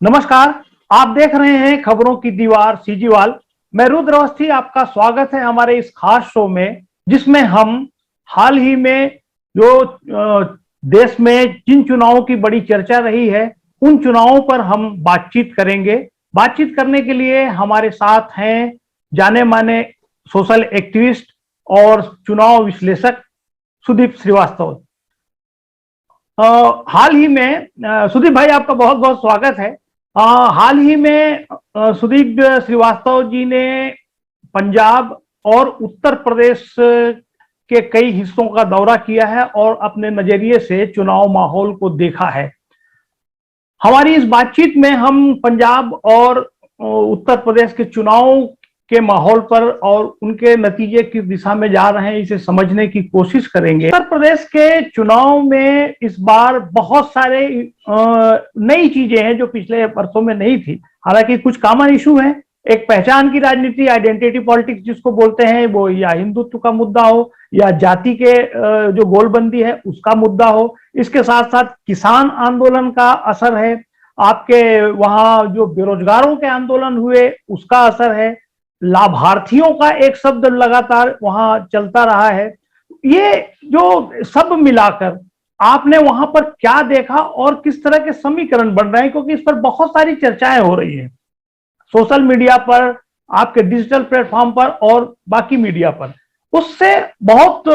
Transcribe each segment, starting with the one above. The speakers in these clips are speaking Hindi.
नमस्कार, आप देख रहे हैं खबरों की दीवार सीजीवाल। मैं रुद्र अवस्थी, आपका स्वागत है हमारे इस खास शो में, जिसमें हम हाल ही में जो देश में जिन चुनावों की बड़ी चर्चा रही है, उन चुनावों पर हम बातचीत करेंगे। बातचीत करने के लिए हमारे साथ हैं जाने माने सोशल एक्टिविस्ट और चुनाव विश्लेषक सुदीप श्रीवास्तव। हाल ही में सुदीप भाई, आपका बहुत बहुत स्वागत है। हाल ही में सुदीप श्रीवास्तव जी ने पंजाब और उत्तर प्रदेश के कई हिस्सों का दौरा किया है और अपने नजरिए से चुनाव माहौल को देखा है। हमारी इस बातचीत में हम पंजाब और उत्तर प्रदेश के चुनाव के माहौल पर और उनके नतीजे किस दिशा में जा रहे हैं, इसे समझने की कोशिश करेंगे। उत्तर प्रदेश के चुनाव में इस बार बहुत सारे नई चीजें हैं जो पिछले वर्षों में नहीं थी। हालांकि कुछ कॉमन इशू हैं। एक पहचान की राजनीति, आइडेंटिटी पॉलिटिक्स जिसको बोलते हैं, वो या हिंदुत्व का मुद्दा हो या जाति के जो गोलबंदी है उसका मुद्दा हो। इसके साथ साथ किसान आंदोलन का असर है, आपके वहां जो बेरोजगारों के आंदोलन हुए उसका असर है, लाभार्थियों का एक शब्द लगातार वहां चलता रहा है। ये जो सब मिलाकर आपने वहां पर क्या देखा और किस तरह के समीकरण बन रहे हैं, क्योंकि इस पर बहुत सारी चर्चाएं हो रही हैं सोशल मीडिया पर, आपके डिजिटल प्लेटफॉर्म पर और बाकी मीडिया पर। उससे बहुत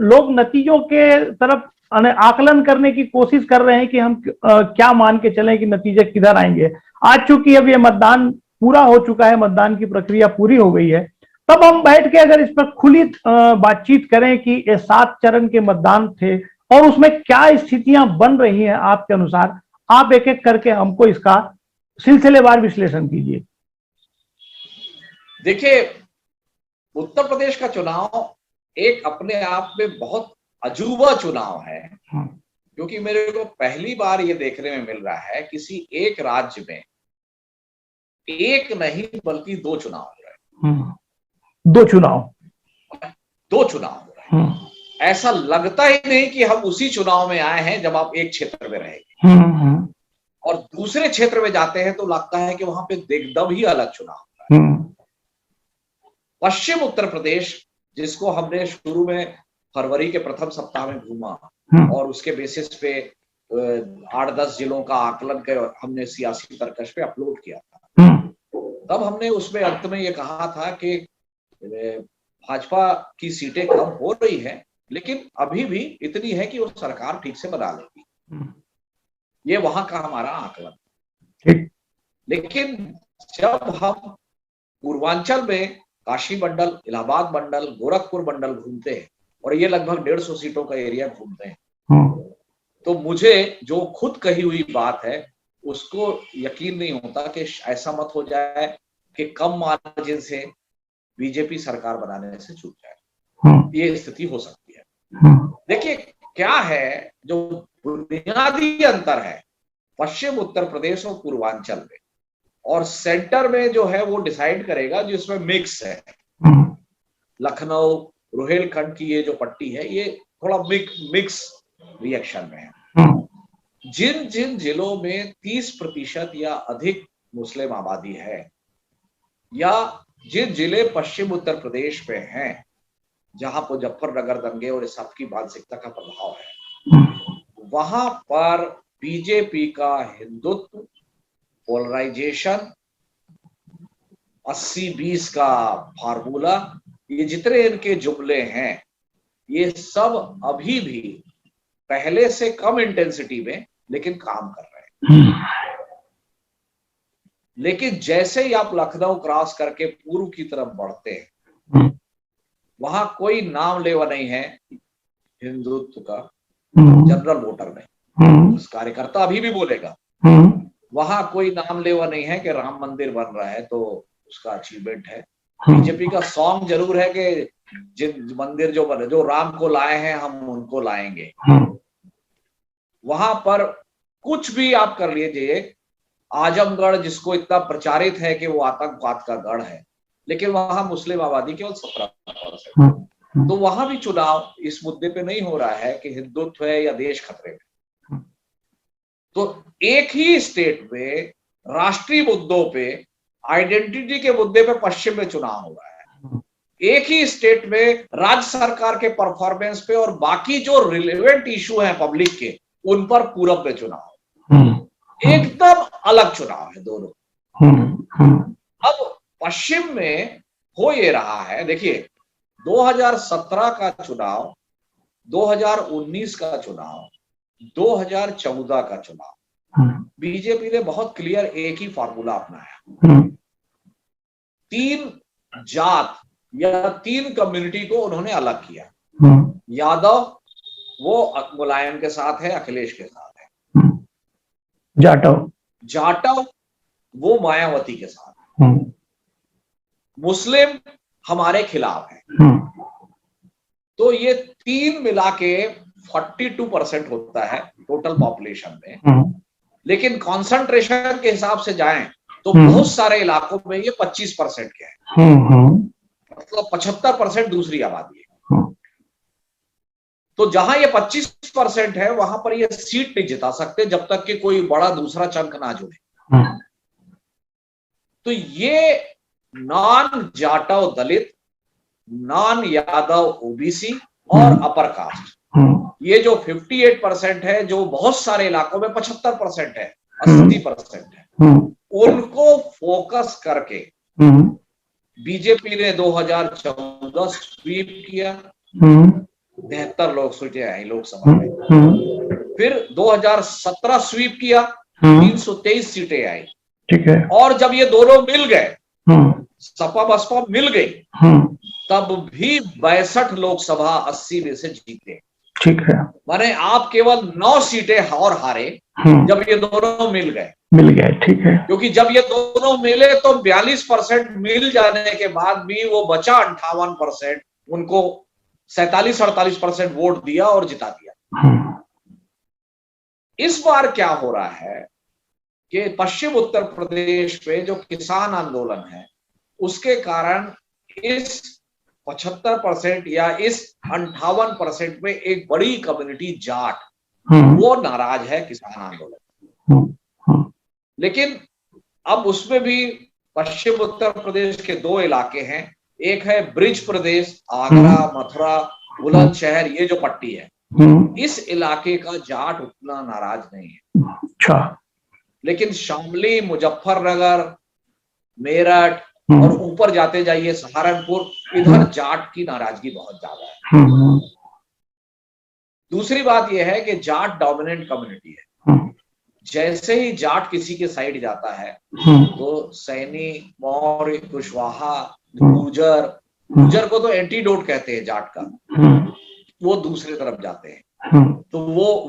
लोग नतीजों के तरफ आकलन करने की कोशिश कर रहे हैं कि हम क्या मान के चलें कि नतीजे किधर आएंगे। आज चूंकि अब ये मतदान पूरा हो चुका है, मतदान की प्रक्रिया पूरी हो गई है, तब हम बैठ के अगर इस पर खुली बातचीत करें कि ये 7 चरण के मतदान थे और उसमें क्या स्थितियां बन रही हैं आपके अनुसार, आप एक एक करके हमको इसका सिलसिलेवार विश्लेषण कीजिए। देखिए, उत्तर प्रदेश का चुनाव एक अपने आप में बहुत अजूबा चुनाव है, क्योंकि मेरे को पहली बार ये देखने में मिल रहा है किसी एक राज्य में एक नहीं बल्कि 2 चुनाव हो रहे हैं। 2 चुनाव हो रहे हैं। ऐसा लगता ही नहीं कि हम उसी चुनाव में आए हैं जब आप एक क्षेत्र में रहेंगे और दूसरे क्षेत्र में जाते हैं तो लगता है कि वहां पे एकदम ही अलग चुनाव हो रहा है। पश्चिम उत्तर प्रदेश, जिसको हमने शुरू में फरवरी के प्रथम सप्ताह में घूमा और उसके बेसिस पे 8-10 जिलों का आकलन कर हमने सियासी तरकश पे अपलोड किया था, तब हमने उसमें अंत में ये कहा था कि भाजपा की सीटें कम हो रही है, लेकिन अभी भी इतनी है कि वो सरकार ठीक से बना लेगी। ये वहां का हमारा आकलन। लेकिन जब हम पूर्वांचल में काशी मंडल, इलाहाबाद मंडल, गोरखपुर मंडल घूमते हैं और ये लगभग 150 सीटों का एरिया घूमते हैं, तो मुझे जो खुद कही हुई बात है उसको यकीन नहीं होता कि ऐसा मत हो जाए कि कम मार्जिन से बीजेपी सरकार बनाने से चूक जाए। ये स्थिति हो सकती है। देखिए क्या है जो बुनियादी अंतर है पश्चिम उत्तर प्रदेश और पूर्वांचल में, और सेंटर में जो है वो डिसाइड करेगा, जिसमें मिक्स है। लखनऊ, रुहेलखंड की ये जो पट्टी है ये थोड़ा मिक्स रिएक्शन में है। जिन जिन जिलों में 30% या अधिक मुस्लिम आबादी है, या जिन जिले पश्चिम उत्तर प्रदेश में हैं जहां मुजफ्फरनगर दंगे और इस सबकी मानसिकता का प्रभाव है, वहां पर बीजेपी का हिंदुत्व, पोलराइजेशन, 80-20 का फार्मूला, ये जितने इनके जुमले हैं, ये सब अभी भी पहले से कम इंटेंसिटी में लेकिन काम कर रहे हैं। लेकिन जैसे ही आप लखनऊ क्रॉस करके पूर्व की तरफ बढ़ते हैं, वहां कोई नाम लेवा नहीं है हिंदुत्व का जनरल वोटर में। उस कार्यकर्ता अभी भी बोलेगा, वहां कोई नाम लेवा नहीं है कि राम मंदिर बन रहा है तो उसका अचीवमेंट है। बीजेपी का सॉन्ग जरूर है कि जिन मंदिर जो राम को लाए हैं हम उनको लाएंगे। वहां पर कुछ भी आप कर लीजिए, आजमगढ़ जिसको इतना प्रचारित है कि वो आतंकवाद का गढ़ है, लेकिन वहां मुस्लिम आबादी केवल 17%। तो वहां भी चुनाव इस मुद्दे पे नहीं हो रहा है कि हिंदुत्व है या देश खतरे में। तो एक ही स्टेट में राष्ट्रीय मुद्दों पे, आइडेंटिटी के मुद्दे पे पश्चिम में चुनाव हो रहा है, एक ही स्टेट में राज्य सरकार के परफॉर्मेंस पे और बाकी जो रिलेवेंट इशू हैं पब्लिक के, उन पर पूरब में चुनाव। एकदम अलग चुनाव है दोनों। अब पश्चिम में हो ये रहा है, देखिए 2017 का चुनाव, 2019 का चुनाव, 2014 का चुनाव, बीजेपी ने बहुत क्लियर एक ही फॉर्मूला अपनाया। 3 जात या 3 कम्युनिटी को उन्होंने अलग किया। यादव वो मुलायम के साथ है, अखिलेश के साथ है। जाटव वो मायावती के साथ है। मुस्लिम हमारे खिलाफ है। तो ये 3 मिला के 42% होता है टोटल पॉपुलेशन में। लेकिन कॉन्सेंट्रेशन के हिसाब से जाएं तो बहुत सारे इलाकों में ये 25% के है, मतलब 75% दूसरी आबादी है। तो जहां ये 25% है वहां पर ये सीट नहीं जिता सकते जब तक कि कोई बड़ा दूसरा चंक ना जुड़े। तो ये नॉन जाटव दलित, नॉन यादव ओबीसी और अपर कास्ट, ये जो 58% है, जो बहुत सारे इलाकों में 75% है, 80% है, उनको फोकस करके बीजेपी ने 2014 स्वीप किया, 73 लोग सीटें आई लोकसभा में। फिर 2017 स्वीप किया, 323 सीटें आई। ठीक है। और जब ये दोनों मिल गए, सपा बसपा मिल गई, तब भी 62 लोकसभा 80 में से जीते। ठीक है। माने आप केवल 9 सीटें और हारे जब ये दोनों मिल गए। ठीक है। क्योंकि जब ये दोनों मिले तो 42% मिल जाने के बाद भी वो बचा 58%, उनको 47-48% वोट दिया और जिता दिया। इस बार क्या हो रहा है कि पश्चिम उत्तर प्रदेश में जो किसान आंदोलन है, उसके कारण इस 75% या इस 58% में एक बड़ी कम्युनिटी जाट वो नाराज है किसान आंदोलन। लेकिन अब उसमें भी पश्चिम उत्तर प्रदेश के 2 इलाके हैं, एक है ब्रिज प्रदेश, आगरा, मथुरा, बुलंदशहर, ये जो पट्टी है, इस इलाके का जाट उतना नाराज नहीं है। अच्छा। लेकिन शामली, मुजफ्फरनगर, मेरठ और ऊपर जाते जाइए सहारनपुर, इधर जाट की नाराजगी बहुत ज्यादा है। दूसरी बात यह है कि जाट डोमिनेंट कम्युनिटी है। जैसे ही जाट किसी के साइड जाता है तो सैनी, मौर्य, कुशवाहा, गुर्जर को तो एंटीडोट कहते हैं जाट का, वो दूसरे तरफ जाते हैं। तो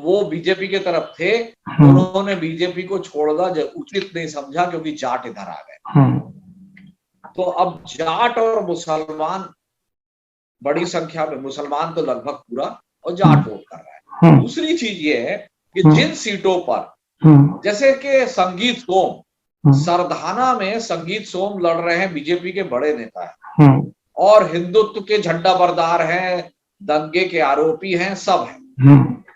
वो बीजेपी के तरफ थे, उन्होंने बीजेपी को छोड़ना उचित नहीं समझा क्योंकि जाट इधर आ गए। तो अब जाट और मुसलमान बड़ी संख्या में, मुसलमान तो लगभग पूरा, और जाट वोट कर रहा है। दूसरी चीज ये है कि जिन सीटों पर, जैसे कि संगीत सोम, सरधाना में संगीत सोम लड़ रहे हैं, बीजेपी के बड़े नेता है और हिंदुत्व के झंडा बरदार हैं, दंगे के आरोपी हैं, सब है।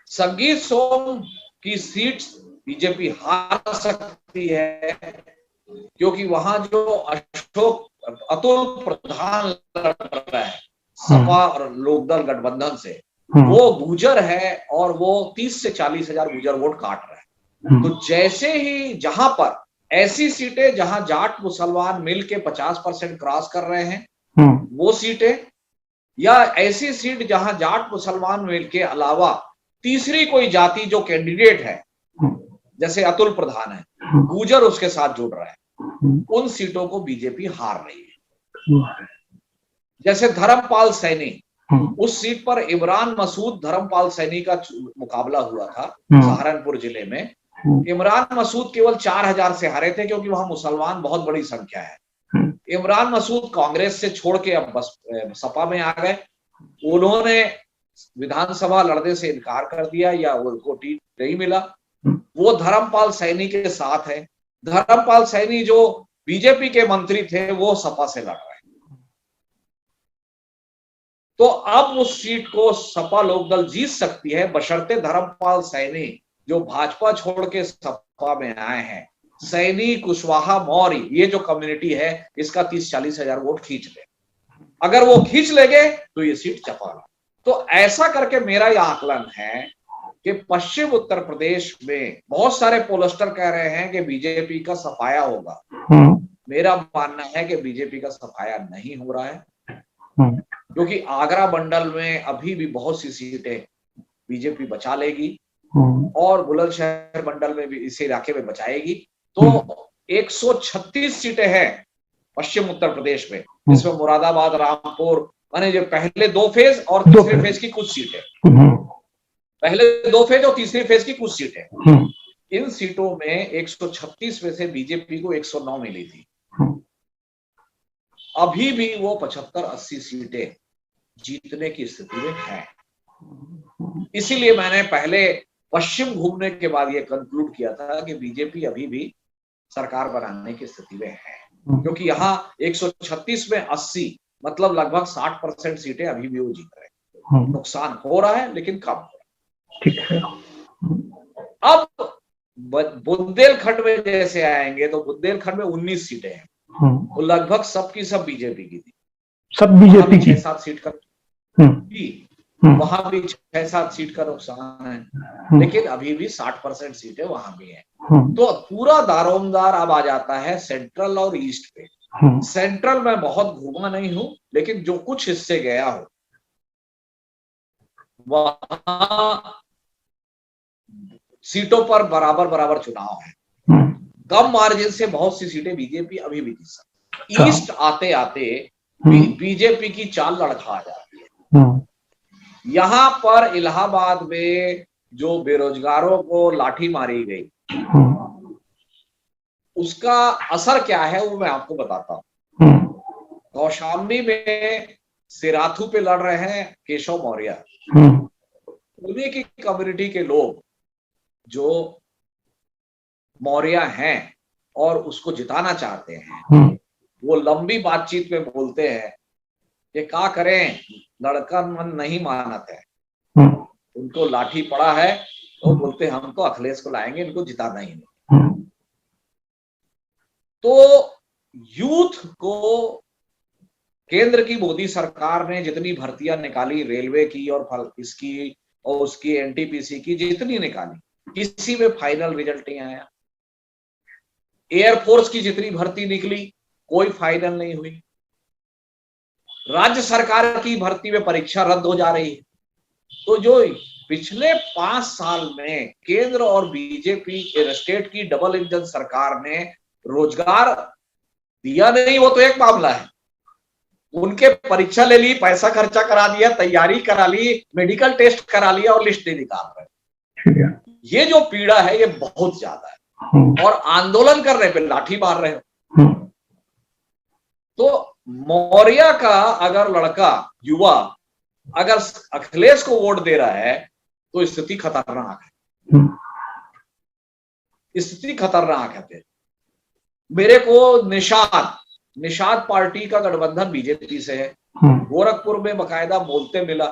संगीत सोम की सीट बीजेपी हार सकती है क्योंकि वहां जो अतुल प्रधान लड़ रहा है सपा और लोकदल गठबंधन से, वो गुर्जर है और वो 30 से 40 हजार गुर्जर वोट काट रहा है। तो जैसे ही जहां पर ऐसी सीटें जहां जाट मुसलमान मिलके 50% क्रॉस कर रहे हैं, वो सीटें, या ऐसी सीट जहां जाट मुसलमान मिलके अलावा तीसरी कोई जाति जो कैंडिडेट है, जैसे अतुल प्रधान है, गुर्जर उसके साथ जुड़ रहा है, उन सीटों को बीजेपी हार रही है। जैसे धर्मपाल सैनी, उस सीट पर इमरान मसूद धर्मपाल सैनी का मुकाबला हुआ था सहारनपुर जिले में। इमरान मसूद केवल 4000 से हारे थे क्योंकि वहां मुसलमान बहुत बड़ी संख्या है। इमरान मसूद कांग्रेस से छोड़ के अब बस सपा में आ गए। उन्होंने विधानसभा लड़ने से इनकार कर दिया या उनको टिकट नहीं मिला। वो धर्मपाल सैनी के साथ है। धर्मपाल सैनी जो बीजेपी के मंत्री थे वो सपा से लड़ रहे हैं। तो अब उस सीट को सपा लोकदल जीत सकती है, बशर्ते धर्मपाल सैनी जो भाजपा छोड़ के सपा में आए हैं, सैनी, कुशवाहा, मौर्य, ये जो कम्युनिटी है इसका 30-40 हजार वोट खींच ले। अगर वो खींच लेंगे तो ये सीट चपाला। तो ऐसा करके मेरा यह आकलन है कि पश्चिम उत्तर प्रदेश में बहुत सारे पोलस्टर कह रहे हैं कि बीजेपी का सफाया होगा। मेरा मानना है कि बीजेपी का सफाया नहीं हो रहा है, क्योंकि आगरा मंडल में अभी भी बहुत सी सीटें बीजेपी बचा लेगी और बुलंदशहर मंडल में भी, इस इलाके में बचाएगी। तो 136 सीटें हैं पश्चिम उत्तर प्रदेश में, जिसमें मुरादाबाद, रामपुर, माने जो पहले 2 फेज और तीसरे फेज की कुछ सीटें, पहले 2 फेज और तीसरी फेज की कुछ सीटें, इन सीटों में 136 में से बीजेपी को 109 मिली थी। अभी भी वो 75-80 सीटें जीतने की स्थिति में है। इसीलिए मैंने पहले पश्चिम घूमने के बाद ये कंक्लूड किया था कि बीजेपी अभी भी सरकार बनाने की स्थिति में है, क्योंकि यहाँ 136 में 80 मतलब लगभग 60% सीटें अभी भी वो जीत रहे हैं। नुकसान हो रहा है लेकिन कम हो रहा है। ठीक है। अब बुंदेलखंड में जैसे आएंगे तो बुंदेलखंड में 19 सीटें हैं, वो लगभग सबकी सब बीजेपी की थी, सब बीजेपी की। 6-7 सीट का वहां भी 6-7 सीट का नुकसान है, लेकिन अभी भी 60% सीटें वहां भी हैं। तो पूरा दारोमदार अब आ जाता है सेंट्रल और ईस्ट पे। सेंट्रल में बहुत घूमा नहीं हूं, लेकिन जो कुछ हिस्से गया हो वहां सीटों पर बराबर बराबर चुनाव है। कम मार्जिन से बहुत सी सीटें बीजेपी अभी भी जीत सकती है। ईस्ट आते आते बीजेपी की चाल लड़खड़ा जाती है। यहां पर इलाहाबाद में जो बेरोजगारों को लाठी मारी गई, उसका असर क्या है वो मैं आपको बताता हूं। कौशाम्बी में सिराथू पे लड़ रहे हैं केशव मौर्य, उन्हीं की कम्युनिटी के लोग जो मौर्य हैं और उसको जिताना चाहते हैं, वो लंबी बातचीत में बोलते हैं कि क्या करें, लड़का मन नहीं मानत है, उनको लाठी पड़ा है, तो बोलते हम तो अखिलेश को लाएंगे, इनको जिताना ही नहीं। तो यूथ को केंद्र की मोदी सरकार ने जितनी भर्तियां निकाली, रेलवे की और इसकी और उसकी एनटीपीसी की जितनी निकाली, किसी में फाइनल रिजल्ट नहीं आया। एयरफोर्स की जितनी भर्ती निकली कोई फाइनल नहीं हुई। राज्य सरकार की भर्ती में परीक्षा रद्द हो जा रही है। तो जो पिछले 5 साल में केंद्र और बीजेपी के स्टेट की डबल इंजन सरकार ने रोजगार दिया नहीं, वो तो एक मामला है, उनके परीक्षा ले ली, पैसा खर्चा करा दिया, तैयारी करा ली, मेडिकल टेस्ट करा लिया और लिस्ट नहीं निकाल रहे। ये जो पीड़ा है ये बहुत ज्यादा है, और आंदोलन कर रहे पे लाठी मार रहे हो। तो मौर्य का अगर लड़का, युवा अगर अखिलेश को वोट दे रहा है तो स्थिति खतरनाक है, स्थिति खतरनाक है। फिर मेरे को निषाद पार्टी का गठबंधन बीजेपी से है, गोरखपुर में बकायदा बोलते मिला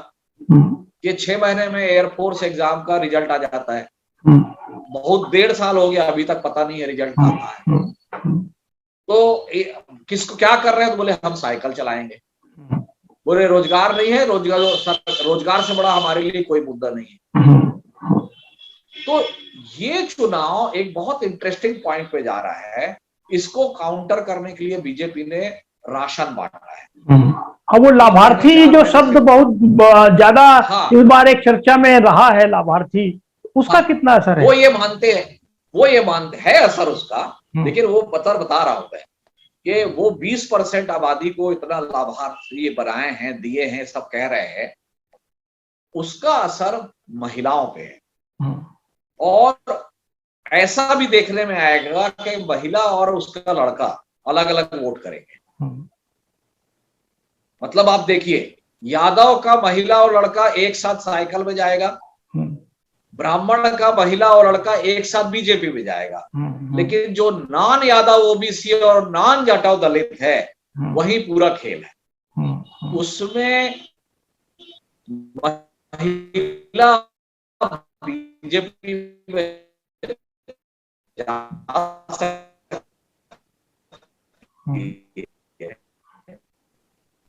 कि 6 महीने में एयरफोर्स एग्जाम का रिजल्ट आ जाता है। बहुत 1.5 साल हो गया, अभी तक पता नहीं है रिजल्ट आता है। तो किसको क्या कर रहे हैं, तो बोले हम साइकिल चलाएंगे। बोले रोजगार नहीं है, रोजगार से बड़ा हमारे लिए कोई मुद्दा नहीं है। तो ये चुनाव एक बहुत इंटरेस्टिंग पॉइंट पे जा रहा है। इसको काउंटर करने के लिए बीजेपी ने राशन बांटा है। अब वो लाभार्थी जो शब्द बहुत ज्यादा इस बार एक चर्चा में रहा है, लाभार्थी, उसका कितना असर है? वो ये मानते हैं असर उसका, लेकिन वो बता रहा होता है कि वो 20% आबादी को इतना लाभार्थी बनाए हैं, दिए हैं, सब कह रहे हैं, उसका असर महिलाओं पे है। और ऐसा भी देखने में आएगा कि महिला और उसका लड़का अलग अलग वोट करेंगे। मतलब आप देखिए, यादव का महिला और लड़का एक साथ साइकिल में जाएगा, ब्राह्मण का महिला और लड़का एक साथ बीजेपी में जाएगा, लेकिन जो नॉन यादव ओबीसी और नॉन जाटव दलित है, वही पूरा खेल है। उसमें महिला बीजेपी में जा सकती है,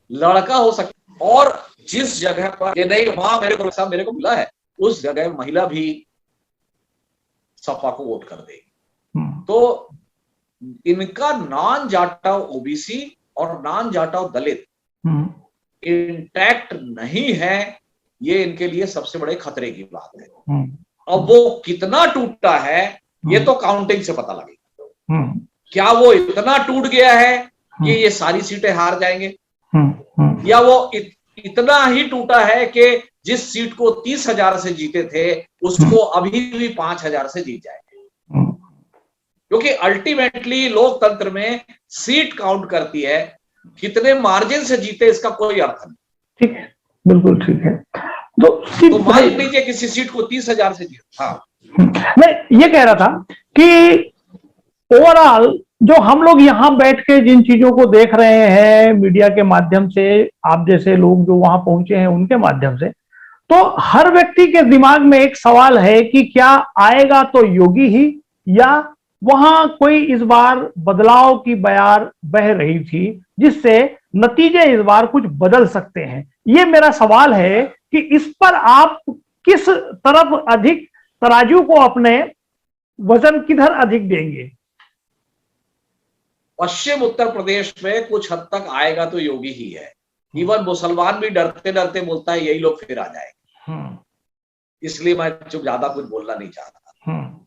लड़का हो सकता, और जिस जगह पर ये नहीं वहां मेरे को मिला है, उस जगह महिला भी सपा को वोट कर देगी। तो इनका नॉन जाटाव ओबीसी और नॉन जाटाव दलित इंटैक्ट नहीं है, ये इनके लिए सबसे बड़े खतरे की बात है। अब वो कितना टूटा है ये तो काउंटिंग से पता लगेगा। क्या वो इतना टूट गया है कि ये सारी सीटें हार जाएंगे, या वो इतना ही टूटा है कि जिस सीट को 30,000 से जीते थे उसको अभी भी 5,000 से जीत जाएंगे। क्योंकि अल्टीमेटली लोकतंत्र में सीट काउंट करती है, कितने मार्जिन से जीते इसका कोई अर्थ नहीं। ठीक है, बिल्कुल ठीक है। तो मान लीजिए किसी सीट को 30,000 से जीत। हाँ, मैं ये कह रहा था कि ओवरऑल जो हम लोग यहाँ बैठ के जिन चीजों को देख रहे हैं मीडिया के माध्यम से, आप जैसे लोग जो वहां पहुंचे हैं उनके माध्यम से, तो हर व्यक्ति के दिमाग में एक सवाल है कि क्या आएगा तो योगी ही, या वहां कोई इस बार बदलाव की बयार बह रही थी जिससे नतीजे इस बार कुछ बदल सकते हैं। ये मेरा सवाल है कि इस पर आप किस तरफ अधिक तराजू को अपने वजन किधर अधिक देंगे? पश्चिम उत्तर प्रदेश में कुछ हद तक आएगा तो योगी ही है। इवन मुसलमान भी डरते डरते बोलता है यही लोग फिर आ जाएंगे, इसलिए मैं ज्यादा कुछ बोलना नहीं चाहता।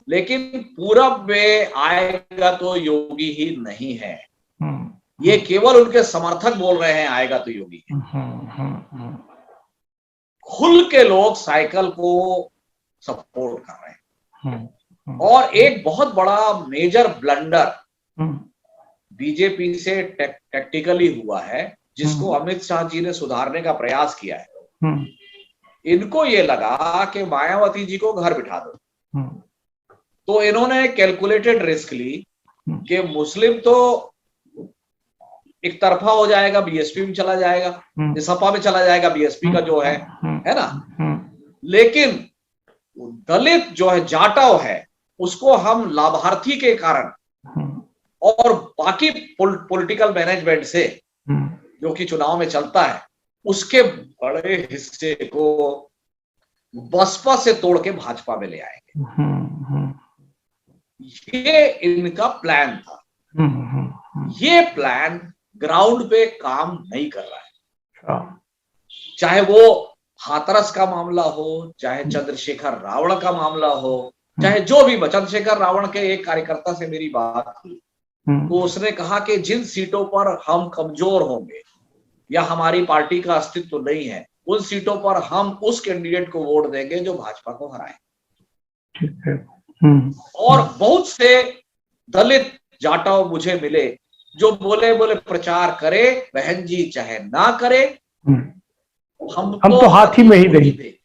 लेकिन पूरब में आएगा तो योगी ही नहीं है, ये केवल उनके समर्थक बोल रहे हैं आएगा तो योगी है। खुल के लोग साइकिल को सपोर्ट कर रहे हैं। और एक बहुत बड़ा मेजर ब्लंडर बीजेपी से टैक्टिकली हुआ है, जिसको अमित शाह जी ने सुधारने का प्रयास किया है। इनको ये लगा कि मायावती जी को घर बिठा दो, तो इन्होंने कैलकुलेटेड रिस्क ली कि मुस्लिम तो एक तरफा हो जाएगा, बीएसपी में चला जाएगा, सपा में चला जाएगा बीएसपी का जो है ना, लेकिन दलित जो है जाटाव है उसको हम लाभार्थी के कारण और बाकी पॉलिटिकल मैनेजमेंट से जो कि चुनाव में चलता है उसके बड़े हिस्से को बसपा से तोड़ के भाजपा में ले आएंगे। ये इनका प्लान था। ये प्लान ग्राउंड पे काम नहीं कर रहा है। चाहे वो हाथरस का मामला हो, चाहे चंद्रशेखर रावण का मामला हो, चाहे जो भी, चंद्रशेखर रावण के एक कार्यकर्ता से मेरी बात हुई तो उसने कहा कि जिन सीटों पर हम कमजोर होंगे या हमारी पार्टी का अस्तित्व नहीं है, उन सीटों पर हम उस कैंडिडेट को वोट देंगे जो भाजपा को हराए। और बहुत से दलित जाटाव मुझे मिले जो बोले प्रचार करे बहन जी चाहे ना करे, हम तो हाथी में ही नहीं दे।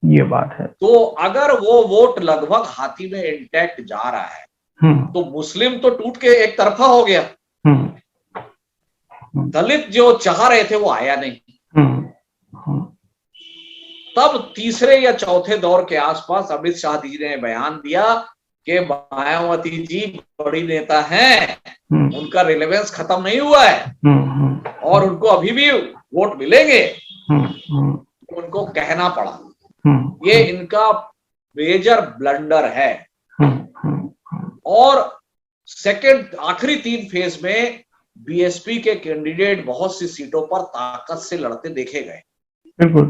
ये बात है। तो अगर वो वोट लगभग हाथी में इंटैक्ट जा रहा है तो मुस्लिम तो टूट के एक तरफा हो गया, दलित जो चाह रहे थे वो आया नहीं। तब तीसरे या चौथे दौर के आसपास अमित शाह जी ने बयान दिया कि मायावती जी बड़ी नेता हैं, उनका रिलेवेंस खत्म नहीं हुआ है और उनको अभी भी वोट मिलेंगे। उनको कहना पड़ा। ये इनका मेजर ब्लंडर है। और सेकंड आखिरी 3 फेज में बीएसपी के कैंडिडेट बहुत सी सीटों पर ताकत से लड़ते देखे गए। बिल्कुल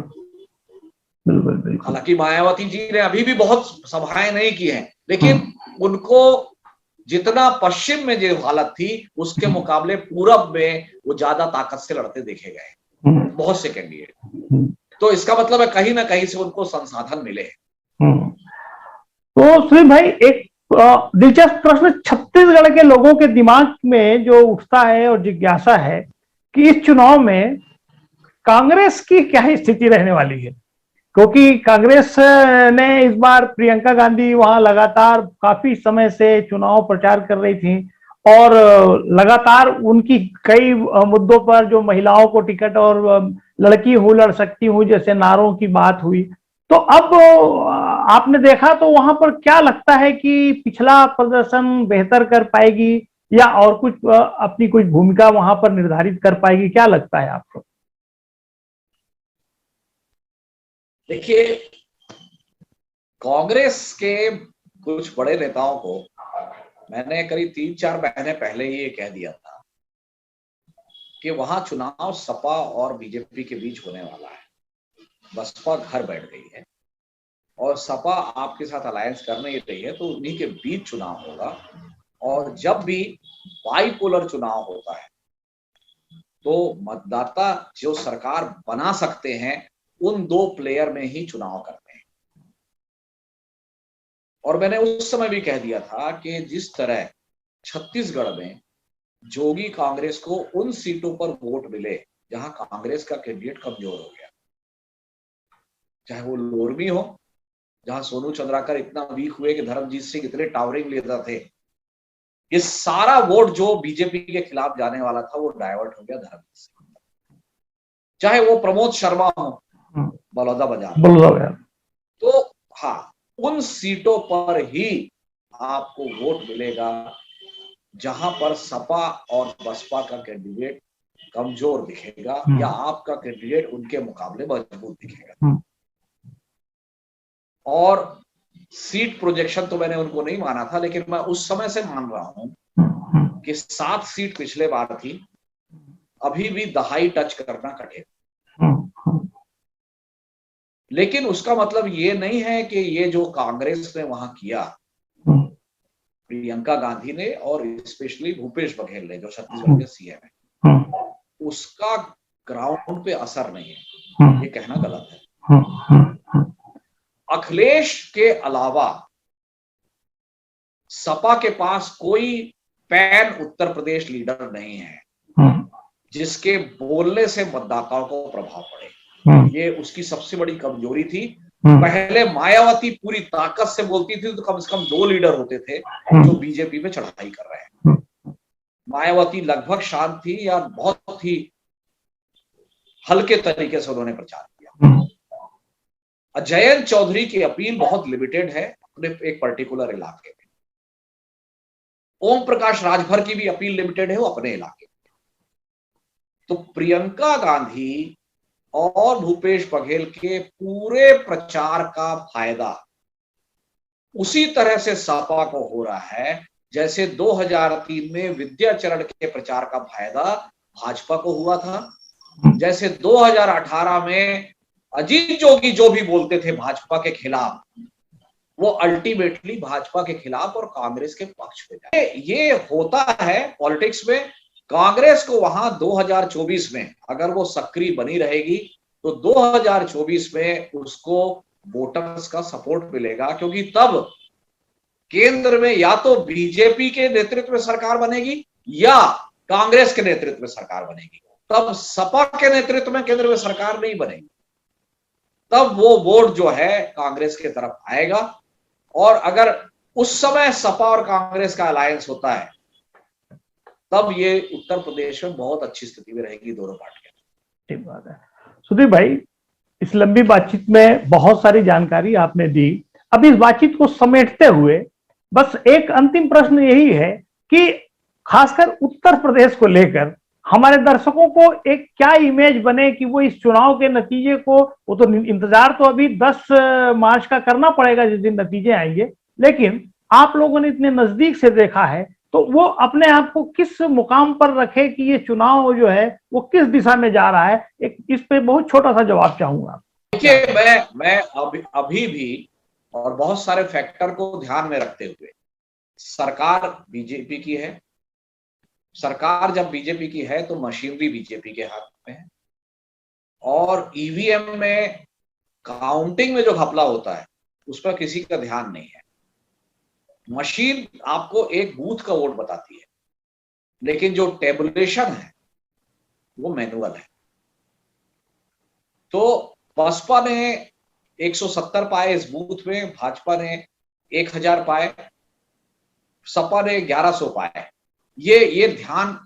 बिल्कुल बिल्कुल। हालांकि मायावती जी ने अभी भी बहुत सभाएं नहीं की हैं, लेकिन उनको जितना पश्चिम में जो हालत थी उसके मुकाबले पूरब में वो ज्यादा ताकत से लड़ते देखे गए बहुत से कैंडिडेट। तो इसका मतलब है कहीं ना कहीं से उनको संसाधन मिले। तो सुनील भाई, एक दिलचस्प प्रश्न छत्तीसगढ़ के लोगों के दिमाग में जो उठता है और जिज्ञासा है कि इस चुनाव में कांग्रेस की क्या स्थिति रहने वाली है, क्योंकि कांग्रेस ने इस बार प्रियंका गांधी वहां लगातार काफी समय से चुनाव प्रचार कर रही थी और लगातार उनकी कई मुद्दों पर जो महिलाओं को टिकट और लड़की हूं लड़ सकती हूं जैसे नारों की बात हुई, तो अब आपने देखा तो वहां पर क्या लगता है कि पिछला प्रदर्शन बेहतर कर पाएगी या और कुछ अपनी कुछ भूमिका वहां पर निर्धारित कर पाएगी, क्या लगता है आपको? देखिए, कांग्रेस के कुछ बड़े नेताओं को मैंने करीब 3-4 महीने पहले ही ये कह दिया था कि वहां चुनाव सपा और बीजेपी के बीच होने वाला है। बसपा घर बैठ गई है और सपा आपके साथ अलायंस कर नहीं रही है, तो उन्हीं के बीच चुनाव होगा। और जब भी बाइपोलर चुनाव होता है तो मतदाता जो सरकार बना सकते हैं उन दो प्लेयर में ही चुनाव करते हैं। और मैंने उस समय भी कह दिया था कि जिस तरह छत्तीसगढ़ में जोगी कांग्रेस को उन सीटों पर वोट मिले जहां कांग्रेस का कैंडिडेट कमजोर हो गया, चाहे वो लोरमी हो, जहां सोनू चंद्राकर इतना वीक हुए कि धर्मजीत सिंह इतने टावरिंग लीडर थे, ये सारा वोट जो बीजेपी के खिलाफ जाने वाला था वो डाइवर्ट हो गया धर्मजीत सिंह। चाहे वो प्रमोद शर्मा हो बलौदाबाजार, तो हाँ, उन सीटों पर ही आपको वोट मिलेगा जहां पर सपा और बसपा का कैंडिडेट कमजोर दिखेगा या आपका कैंडिडेट उनके मुकाबले मजबूत दिखेगा। और सीट प्रोजेक्शन तो मैंने उनको नहीं माना था, लेकिन मैं उस समय से मान रहा हूं कि 7 सीट पिछले बार थी, अभी भी दहाई टच करना कठिन। लेकिन उसका मतलब ये नहीं है कि ये जो कांग्रेस ने वहां किया, प्रियंका गांधी ने और स्पेशली भूपेश बघेल ने जो छत्तीसगढ़ के सीएम है, उसका ग्राउंड पे असर नहीं है, ये कहना गलत है। अखिलेश के अलावा सपा के पास कोई पैन उत्तर प्रदेश लीडर नहीं है जिसके बोलने से मतदाताओं को प्रभाव पड़े। ये उसकी सबसे बड़ी कमजोरी थी। पहले मायावती पूरी ताकत से बोलती थी तो कम से कम 2 लीडर होते थे जो बीजेपी पे चढ़ाई कर रहे हैं। मायावती लगभग शांत थी या बहुत ही हल्के तरीके से उन्होंने प्रचार किया। जयंत चौधरी की अपील बहुत लिमिटेड है अपने एक पर्टिकुलर इलाके में। ओम प्रकाश राजभर की भी अपील लिमिटेड है, वो अपने इलाके में। तो प्रियंका गांधी और भूपेश बघेल के पूरे प्रचार का फायदा उसी तरह से सपा को हो रहा है जैसे 2003 में विद्याचरण के प्रचार का फायदा भाजपा को हुआ था, जैसे 2018 में अजीत जोगी जो भी बोलते थे भाजपा के खिलाफ, वो अल्टीमेटली भाजपा के खिलाफ और कांग्रेस के पक्ष में जाए। ये होता है पॉलिटिक्स में। कांग्रेस को वहां 2024 में अगर वो सक्रिय बनी रहेगी तो 2024 में उसको वोटर्स का सपोर्ट मिलेगा, क्योंकि तब केंद्र में या तो बीजेपी के नेतृत्व में सरकार बनेगी या कांग्रेस के नेतृत्व में सरकार बनेगी। तब सपा के नेतृत्व में केंद्र में सरकार नहीं बनेगी, तब वो वोट जो है कांग्रेस के तरफ आएगा। और अगर उस समय सपा और कांग्रेस का अलायंस होता है तब ये उत्तर प्रदेश में बहुत अच्छी स्थिति में रहेगी दोनों पार्टियां। ठीक बात है सुदीप भाई, इस लंबी बातचीत में बहुत सारी जानकारी आपने दी। अब इस बातचीत को समेटते हुए बस एक अंतिम प्रश्न यही है कि खासकर उत्तर प्रदेश को लेकर हमारे दर्शकों को एक क्या इमेज बने कि वो इस चुनाव के नतीजे को, वो तो इंतजार तो अभी 10 मार्च का करना पड़ेगा जिस दिन नतीजे आएंगे, लेकिन आप लोगों ने इतने नजदीक से देखा है तो वो अपने आप को किस मुकाम पर रखे कि ये चुनाव जो है वो किस दिशा में जा रहा है? एक इस पे बहुत छोटा सा जवाब चाहूंगा। देखिए, मैं अभी भी और बहुत सारे फैक्टर को ध्यान में रखते हुए, सरकार बीजेपी की है। सरकार जब बीजेपी की है तो मशीनरी बीजेपी के हाथ में है, और ईवीएम में काउंटिंग में जो घपला होता है उस पर किसी का ध्यान नहीं है। मशीन आपको एक बूथ का वोट बताती है, लेकिन जो टेबुलेशन है वो मैनुअल है। तो बसपा ने 170 पाए इस बूथ में, भाजपा ने 1000 पाए, सपा ने 1100 पाए। ये ध्यान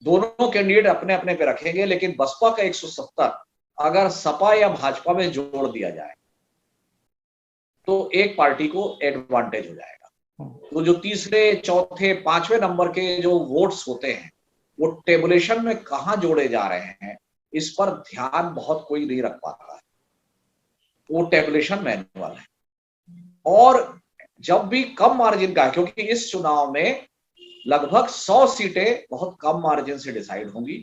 दोनों कैंडिडेट अपने अपने पे रखेंगे, लेकिन बसपा का 170 अगर सपा या भाजपा में जोड़ दिया जाए तो एक पार्टी को एडवांटेज हो जाएगा। तो जो तीसरे, चौथे, पांचवें नंबर के जो वोट्स होते हैं वो टेबुलेशन में कहां जोड़े जा रहे हैं, इस पर ध्यान बहुत कोई नहीं रख पाता है। वो टेबुलेशन मैनुअल है, और जब भी कम मार्जिन का है, क्योंकि इस चुनाव में लगभग 100 सीटें बहुत कम मार्जिन से डिसाइड होंगी,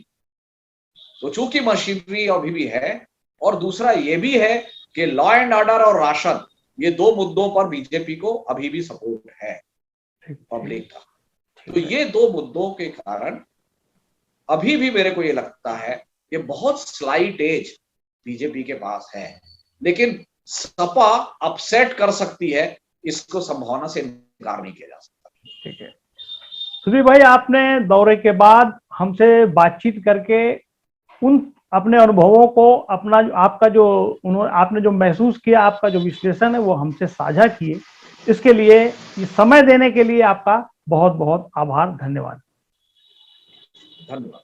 तो चूंकि मशीनरी अभी भी है, और दूसरा ये भी है कि लॉ एंड ऑर्डर और राशन, ये दो मुद्दों पर बीजेपी को अभी भी सपोर्ट है पब्लिक का। तो ये दो मुद्दों के कारण अभी भी मेरे को ये लगता है कि बहुत स्लाइट एज बीजेपी के पास है, लेकिन सपा अपसेट कर सकती है, इसको संभावना से इनकार नहीं किया जा सकता। ठीक है सुधीर भाई, आपने दौरे के बाद हमसे बातचीत करके उन अपने अनुभवों को, अपना आपका जो आपने जो महसूस किया, आपका जो विश्लेषण है वो हमसे साझा किए, इसके लिए, ये समय देने के लिए आपका बहुत बहुत आभार, धन्यवाद। धन्यवाद।